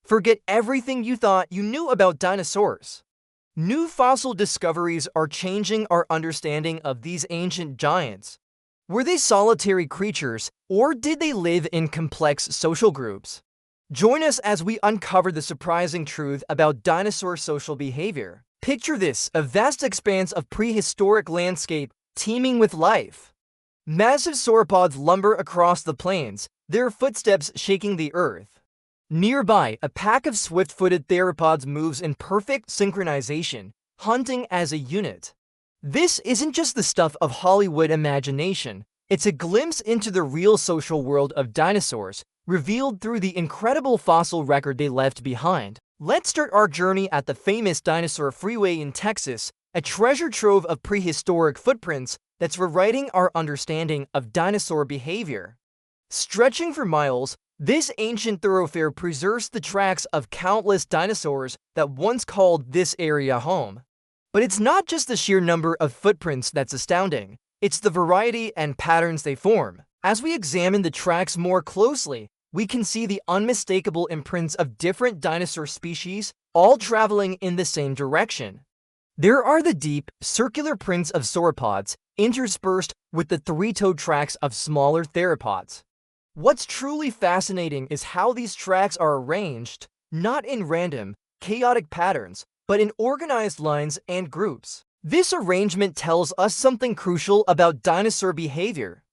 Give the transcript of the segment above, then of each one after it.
Forget everything you thought you knew about dinosaurs. New fossil discoveries are changing our understanding of these ancient giants. Were they solitary creatures, or did they live in complex social groups? Join us as we uncover the surprising truth about dinosaur social behavior. Picture this, a vast expanse of prehistoric landscape teeming with life. Massive sauropods lumber across the plains, their footsteps shaking the earth. Nearby, a pack of swift-footed theropods moves in perfect synchronization, hunting as a unit. This isn't just the stuff of Hollywood imagination, it's a glimpse into the real social world of dinosaurs, revealed through the incredible fossil record they left behind. Let's start our journey at the famous Dinosaur Freeway in Texas, a treasure trove of prehistoric footprints that's rewriting our understanding of dinosaur behavior. Stretching for miles, this ancient thoroughfare preserves the tracks of countless dinosaurs that once called this area home. But it's not just the sheer number of footprints that's astounding, it's the variety and patterns they form. As we examine the tracks more closely, we can see the unmistakable imprints of different dinosaur species, all traveling in the same direction. There are the deep, circular prints of sauropods, interspersed with the three-toed tracks of smaller theropods. What's truly fascinating is how these tracks are arranged, not in random, chaotic patterns, but in organized lines and groups. This arrangement tells us something crucial about dinosaur behavior.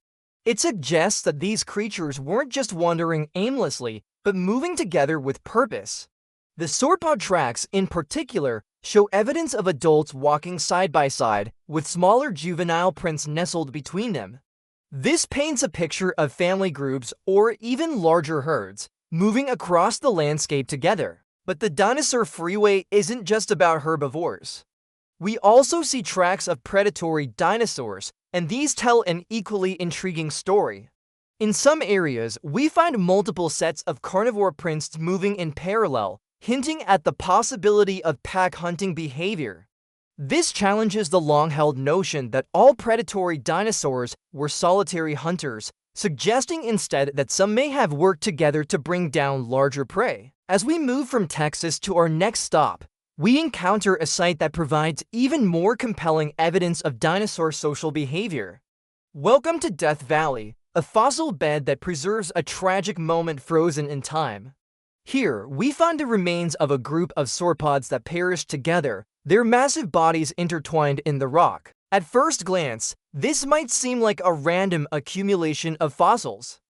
It suggests that these creatures weren't just wandering aimlessly, but moving together with purpose. The sauropod tracks, in particular, show evidence of adults walking side by side, with smaller juvenile prints nestled between them. This paints a picture of family groups, or even larger herds, moving across the landscape together. But the Dinosaur Freeway isn't just about herbivores. We also see tracks of predatory dinosaurs, and these tell an equally intriguing story. In some areas, we find multiple sets of carnivore prints moving in parallel, hinting at the possibility of pack hunting behavior. This challenges the long-held notion that all predatory dinosaurs were solitary hunters, suggesting instead that some may have worked together to bring down larger prey. As we move from Texas to our next stop, we encounter a site that provides even more compelling evidence of dinosaur social behavior. Welcome to Death Valley, a fossil bed that preserves a tragic moment frozen in time. Here, we find the remains of a group of sauropods that perished together, their massive bodies intertwined in the rock. At first glance, this might seem like a random accumulation of fossils.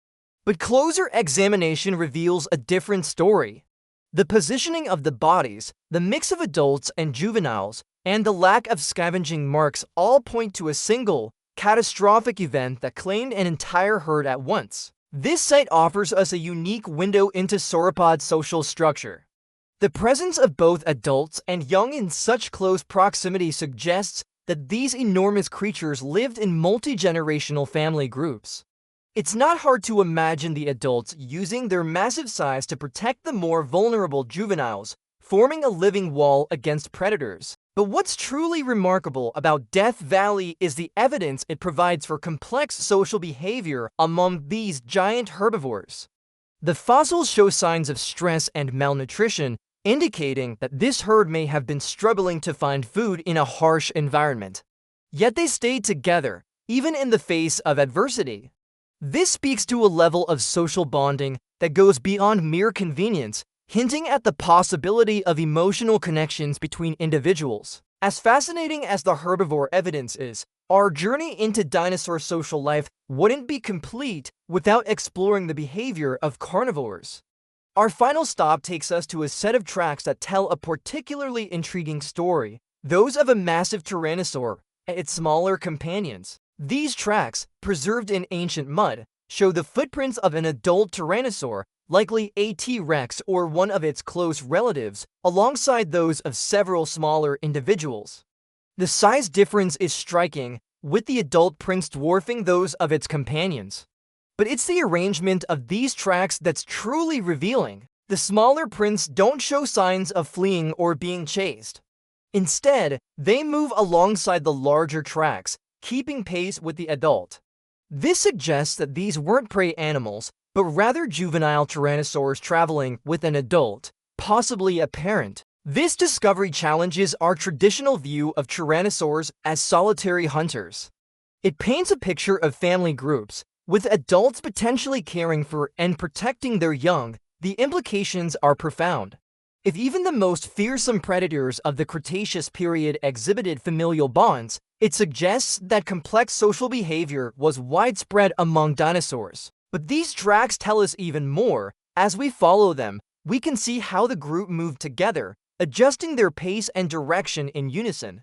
But closer examination reveals a different story. The positioning of the bodies, the mix of adults and juveniles, and the lack of scavenging marks all point to a single, catastrophic event that claimed an entire herd at once. This site offers us a unique window into sauropod social structure. The presence of both adults and young in such close proximity suggests that these enormous creatures lived in multi-generational family groups. It's not hard to imagine the adults using their massive size to protect the more vulnerable juveniles, forming a living wall against predators. But what's truly remarkable about Death Valley is the evidence it provides for complex social behavior among these giant herbivores. The fossils show signs of stress and malnutrition, indicating that this herd may have been struggling to find food in a harsh environment. Yet they stayed together, even in the face of adversity. This speaks to a level of social bonding that goes beyond mere convenience, hinting at the possibility of emotional connections between individuals. As fascinating as the herbivore evidence is, our journey into dinosaur social life wouldn't be complete without exploring the behavior of carnivores. Our final stop takes us to a set of tracks that tell a particularly intriguing story, those of a massive tyrannosaur and its smaller companions. These tracks, preserved in ancient mud, show the footprints of an adult tyrannosaur, likely a T-Rex or one of its close relatives, alongside those of several smaller individuals. The size difference is striking, with the adult prints dwarfing those of its companions. But it's the arrangement of these tracks that's truly revealing. The smaller prints don't show signs of fleeing or being chased. Instead, they move alongside the larger tracks, keeping pace with the adult. This suggests that these weren't prey animals, but rather juvenile tyrannosaurs traveling with an adult, possibly a parent. This discovery challenges our traditional view of tyrannosaurs as solitary hunters. It paints a picture of family groups, with adults potentially caring for and protecting their young. The implications are profound. If even the most fearsome predators of the Cretaceous period exhibited familial bonds, it suggests that complex social behavior was widespread among dinosaurs. But these tracks tell us even more. As we follow them, we can see how the group moved together, adjusting their pace and direction in unison.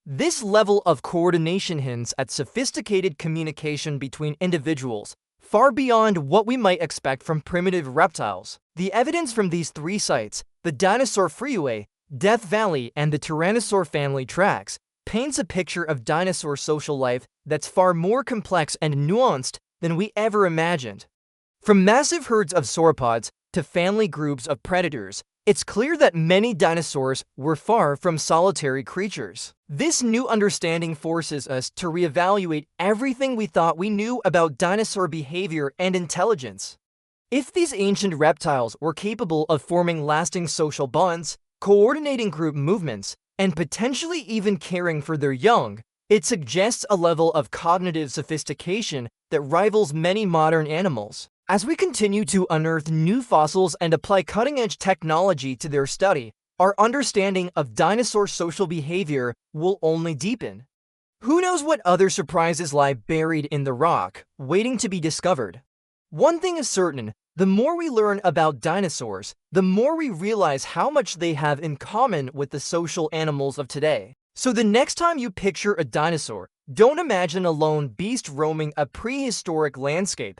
This level of coordination hints at sophisticated communication between individuals, far beyond what we might expect from primitive reptiles. The evidence from these three sites, the Dinosaur Freeway, Death Valley, and the Tyrannosaur Family Tracks, paints a picture of dinosaur social life that's far more complex and nuanced than we ever imagined. From massive herds of sauropods to family groups of predators, it's clear that many dinosaurs were far from solitary creatures. This new understanding forces us to reevaluate everything we thought we knew about dinosaur behavior and intelligence. If these ancient reptiles were capable of forming lasting social bonds, coordinating group movements, and potentially even caring for their young, it suggests a level of cognitive sophistication that rivals many modern animals. As we continue to unearth new fossils and apply cutting-edge technology to their study, our understanding of dinosaur social behavior will only deepen. Who knows what other surprises lie buried in the rock, waiting to be discovered? One thing is certain, the more we learn about dinosaurs, the more we realize how much they have in common with the social animals of today. So the next time you picture a dinosaur, don't imagine a lone beast roaming a prehistoric landscape.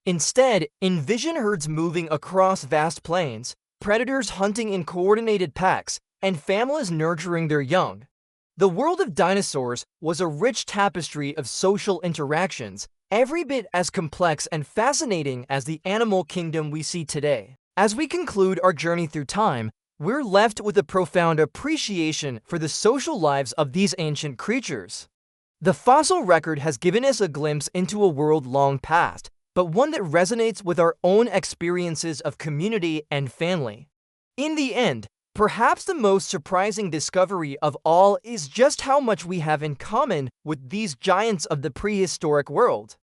Instead, envision herds moving across vast plains, predators hunting in coordinated packs, and families nurturing their young. The world of dinosaurs was a rich tapestry of social interactions, every bit as complex and fascinating as the animal kingdom we see today. As we conclude our journey through time, we're left with a profound appreciation for the social lives of these ancient creatures. The fossil record has given us a glimpse into a world long past, but one that resonates with our own experiences of community and family. In the end, perhaps the most surprising discovery of all is just how much we have in common with these giants of the prehistoric world.